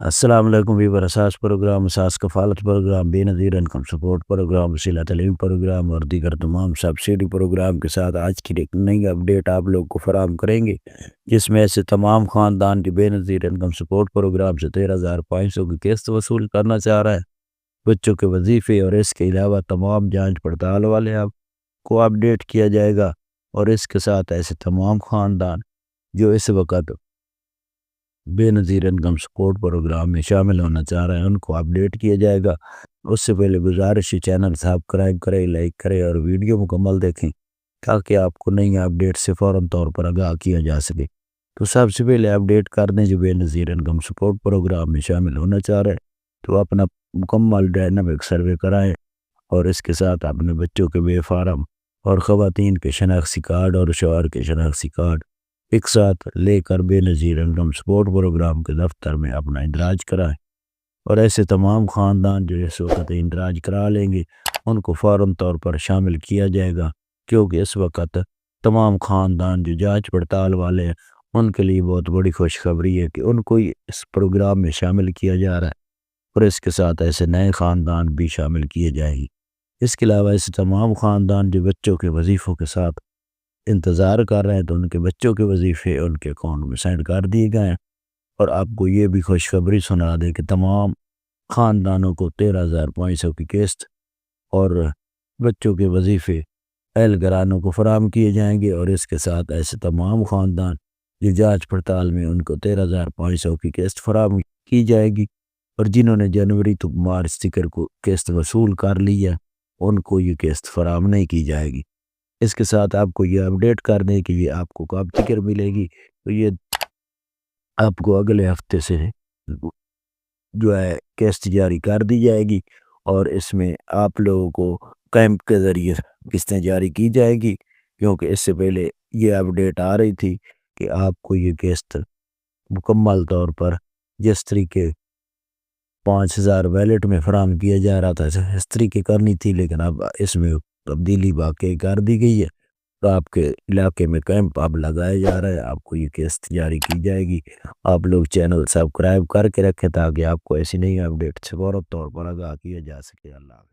السلام علیکم ویور اساس پروگرام اساس کفالت پروگرام بے نظیر انکم سپورٹ پروگرام وسیلہ تعلیم پروگرام اور دیگر تمام سبسڈی پروگرام کے ساتھ آج کی ایک نئی اپڈیٹ آپ لوگ کو فراہم کریں گے، جس میں ایسے تمام خاندان کی بے نظیر انکم سپورٹ پروگرام سے 13,500 کی قسط وصول کرنا چاہ رہا ہے۔ بچوں کے وظیفے اور اس کے علاوہ تمام جانچ پڑتال والے آپ کو اپڈیٹ کیا جائے گا، اور اس کے ساتھ ایسے تمام خاندان جو اس وقت بے نظیر انکم سپورٹ پروگرام میں شامل ہونا چاہ رہے ہیں ان کو اپڈیٹ کیا جائے گا۔ اس سے پہلے گزارش ہے چینل سبسکرائب کریں، لائک کریں اور ویڈیو مکمل دیکھیں تاکہ آپ کو نئی اپڈیٹ سے فوراً طور پر آگاہ کیا جا سکے۔ تو سب سے پہلے اپڈیٹ کرنے جو بے نظیر انکم سپورٹ پروگرام میں شامل ہونا چاہ رہے ہیں تو اپنا مکمل ڈائنامک سروے کرائیں، اور اس کے ساتھ اپنے بچوں کے بے فارم اور خواتین کے شناختی کارڈ اور شوہر کے شناختی کارڈ ایک ساتھ لے کر بے نظیر انکم سپورٹ پروگرام کے دفتر میں اپنا اندراج کرائیں، اور ایسے تمام خاندان جو اس وقت اندراج کرا لیں گے ان کو فوراً طور پر شامل کیا جائے گا، کیونکہ اس وقت تمام خاندان جو جانچ پڑتال والے ہیں ان کے لیے بہت بڑی خوشخبری ہے کہ ان کو اس پروگرام میں شامل کیا جا رہا ہے، اور اس کے ساتھ ایسے نئے خاندان بھی شامل کیے جائیں گے۔ اس کے علاوہ ایسے تمام خاندان جو بچوں کے وظیفوں کے ساتھ انتظار کر رہے ہیں تو ان کے بچوں کے وظیفے ان کے اکاؤنٹ میں سینڈ کر دیے گئے ہیں، اور آپ کو یہ بھی خوشخبری سنا دیں کہ تمام خاندانوں کو 13,500 کی قسط اور بچوں کے وظیفے اہل گرانوں کو فراہم کیے جائیں گے، اور اس کے ساتھ ایسے تمام خاندان جو جانچ پڑتال میں ان کو 13,500 کی قسط فراہم کی جائے گی، اور جنہوں نے جنوری تو مارچ تک کو قسط وصول کر لی ہے ان کو یہ قسط فراہم نہیں کی جائے گی۔ اس کے ساتھ آپ کو یہ اپڈیٹ کرنے کے لیے آپ کو کب ٹکٹ ملے گی تو یہ آپ کو اگلے ہفتے سے جو ہے قسط جاری کر دی جائے گی، اور اس میں آپ لوگوں کو کیمپ کے ذریعے قسطیں جاری کی جائے گی، کیونکہ اس سے پہلے یہ اپڈیٹ آ رہی تھی کہ آپ کو یہ قسط مکمل طور پر جس طریقے 5,000 ویلٹ میں فراہم کیا جا رہا تھا اس طریقے کرنی تھی، لیکن اب اس میں تبدیلی واقع کر دی گئی ہے، تو آپ کے علاقے میں کیمپ اب لگایا جا رہا ہے، آپ کو یہ قسط جاری کی جائے گی۔ آپ لوگ چینل سبسکرائب کر کے رکھیں تاکہ آپ کو ایسی نئی اپڈیٹ سے فوراً طور پر آگاہ کیا جا سکے۔ اللہ حافظ۔